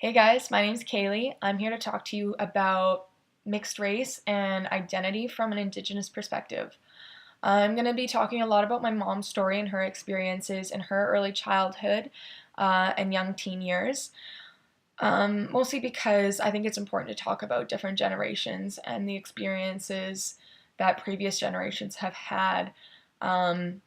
Hey guys, my name's Kaylee. I'm here to talk to you about mixed race and identity from an Indigenous perspective. I'm going to be talking a lot about my mom's story and her experiences in her early childhood and young teen years, mostly because I think it's important to talk about different generations and the experiences that previous generations have had um,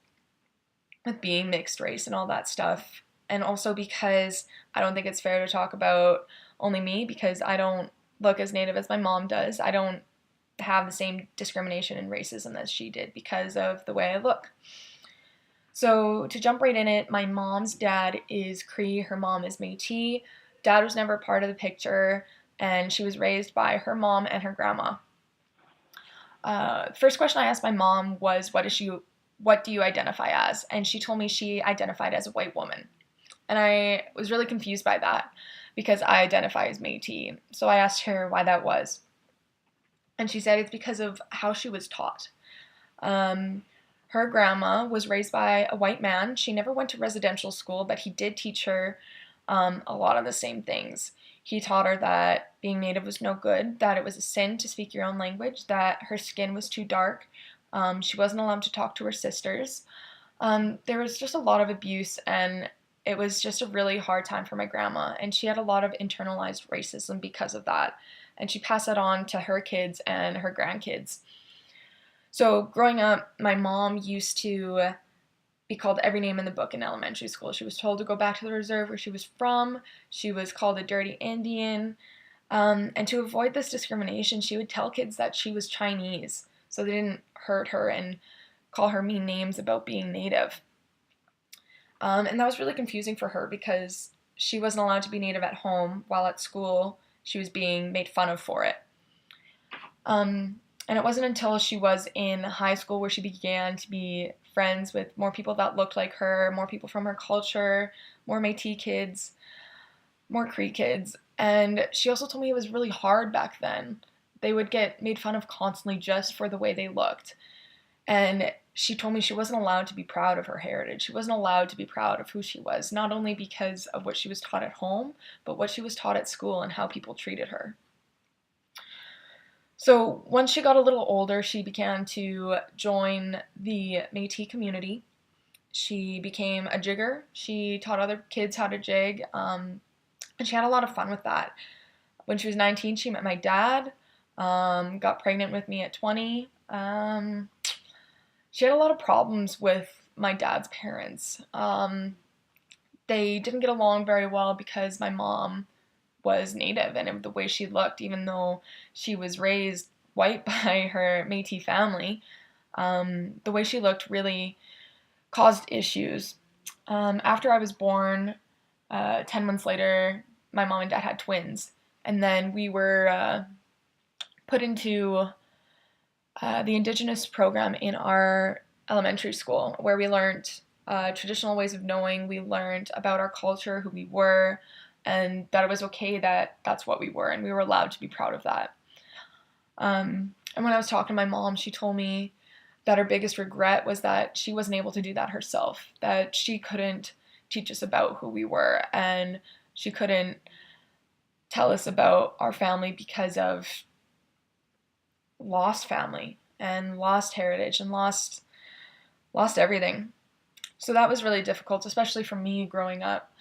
with being mixed race and all that stuff. And also because I don't think it's fair to talk about only me because I don't look as Native as my mom does. I don't have the same discrimination and racism as she did because of the way I look. So to jump right in it, my mom's dad is Cree, her mom is Métis. Dad was never part of the picture, and she was raised by her mom and her grandma. First question I asked my mom was, what do you identify as? And she told me she identified as a white woman. And I was really confused by that because I identify as Métis. So I asked her why that was. And she said it's because of how she was taught. Her grandma was raised by a white man. She never went to residential school, but he did teach her a lot of the same things. He taught her that being Native was no good, that it was a sin to speak your own language, that her skin was too dark. She wasn't allowed to talk to her sisters. There was just a lot of abuse, and it was just a really hard time for my grandma. And she had a lot of internalized racism because of that. And she passed that on to her kids and her grandkids. So growing up, my mom used to be called every name in the book in elementary school. She was told to go back to the reserve where she was from. She was called a dirty Indian. And to avoid this discrimination, she would tell kids that she was Chinese so they didn't hurt her and call her mean names about being Native. And that was really confusing for her because she wasn't allowed to be Native at home, while at school she was being made fun of for it. And it wasn't until she was in high school where she began to be friends with more people that looked like her, more people from her culture, more Métis kids, more Cree kids. And she also told me it was really hard back then. They would get made fun of constantly just for the way they looked. And she told me she wasn't allowed to be proud of her heritage. She wasn't allowed to be proud of who she was, not only because of what she was taught at home, but what she was taught at school and how people treated her. So once she got a little older, she began to join the Métis community. She became a jigger. She taught other kids how to jig, and she had a lot of fun with that. When she was 19, she met my dad, got pregnant with me at 20. She had a lot of problems with my dad's parents. They didn't get along very well because my mom was Native and the way she looked, even though she was raised white by her Métis family, the way she looked really caused issues. After I was born, 10 months later, my mom and dad had twins, and then we were put into the Indigenous program in our elementary school, where we learned traditional ways of knowing. We learned about our culture, who we were, and that it was okay that that's what we were, and we were allowed to be proud of that. And when I was talking to my mom, she told me that her biggest regret was that she wasn't able to do that herself, that she couldn't teach us about who we were, and she couldn't tell us about our family because of lost family and lost heritage and lost everything. So that was really difficult, especially for me growing up.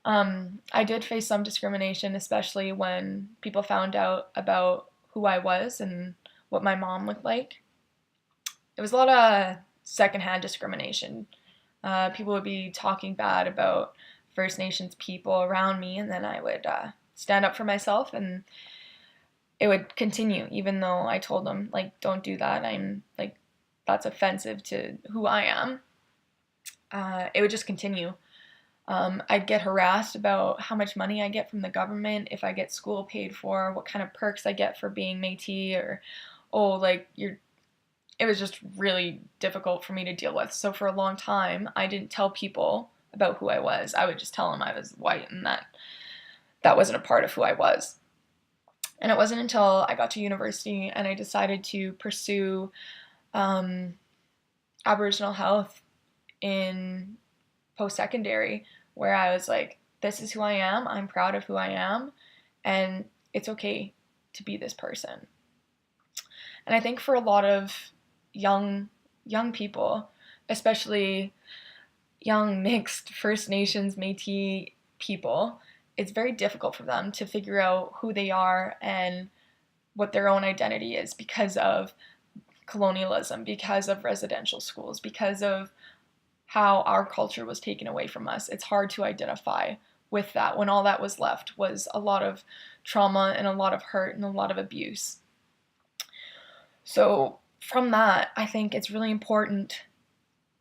I did face some discrimination, especially when people found out about who I was and what my mom looked like. It was a lot of secondhand discrimination. People would be talking bad about First Nations people around me, and then I would stand up for myself, and it would continue, even though I told them, like, don't do that. That's offensive to who I am. It would just continue. I'd get harassed about how much money I get from the government, if I get school paid for, what kind of perks I get for being Métis, or, it was just really difficult for me to deal with. So for a long time, I didn't tell people about who I was. I would just tell them I was white and that wasn't a part of who I was. And it wasn't until I got to university and I decided to pursue Aboriginal health in post-secondary, where I was like, this is who I am. I'm proud of who I am, and it's okay to be this person. And I think for a lot of young people, especially young mixed First Nations Métis people, it's very difficult for them to figure out who they are and what their own identity is because of colonialism, because of residential schools, because of how our culture was taken away from us. It's hard to identify with that when all that was left was a lot of trauma and a lot of hurt and a lot of abuse. So from that, I think it's really important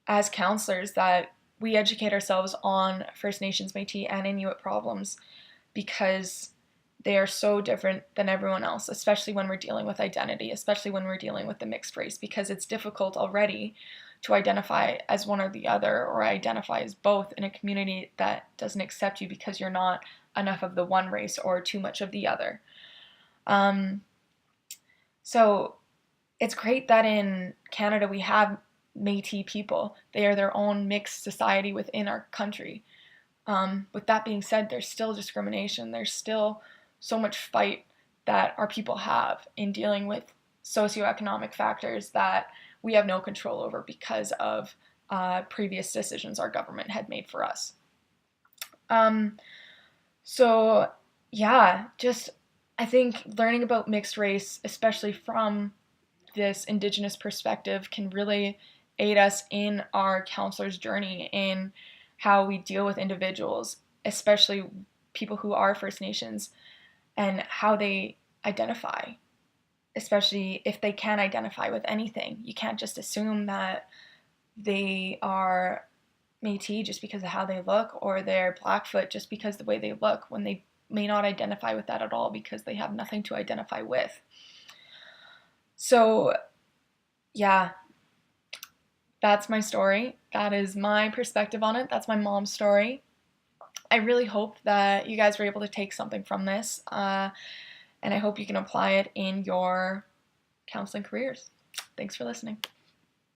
as counselors that we educate ourselves on First Nations, Métis, and Inuit problems because they are so different than everyone else, especially when we're dealing with identity, especially when we're dealing with the mixed race, because it's difficult already to identify as one or the other or identify as both in a community that doesn't accept you because you're not enough of the one race or too much of the other. So it's great that in Canada we have Métis people. They are their own mixed society within our country. With that being said, there's still discrimination. There's still so much fight that our people have in dealing with socioeconomic factors that we have no control over because of previous decisions our government had made for us. So yeah, just I think learning about mixed race, especially from this Indigenous perspective, can really aid us in our counselor's journey in how we deal with individuals, especially people who are First Nations, and how they identify, especially if they can identify with anything. You can't just assume that they are Métis just because of how they look, or they're Blackfoot just because of the way they look, when they may not identify with that at all because they have nothing to identify with. So yeah, that's my story. That is my perspective on it. That's my mom's story. I really hope that you guys were able to take something from this, and I hope you can apply it in your counseling careers. Thanks for listening.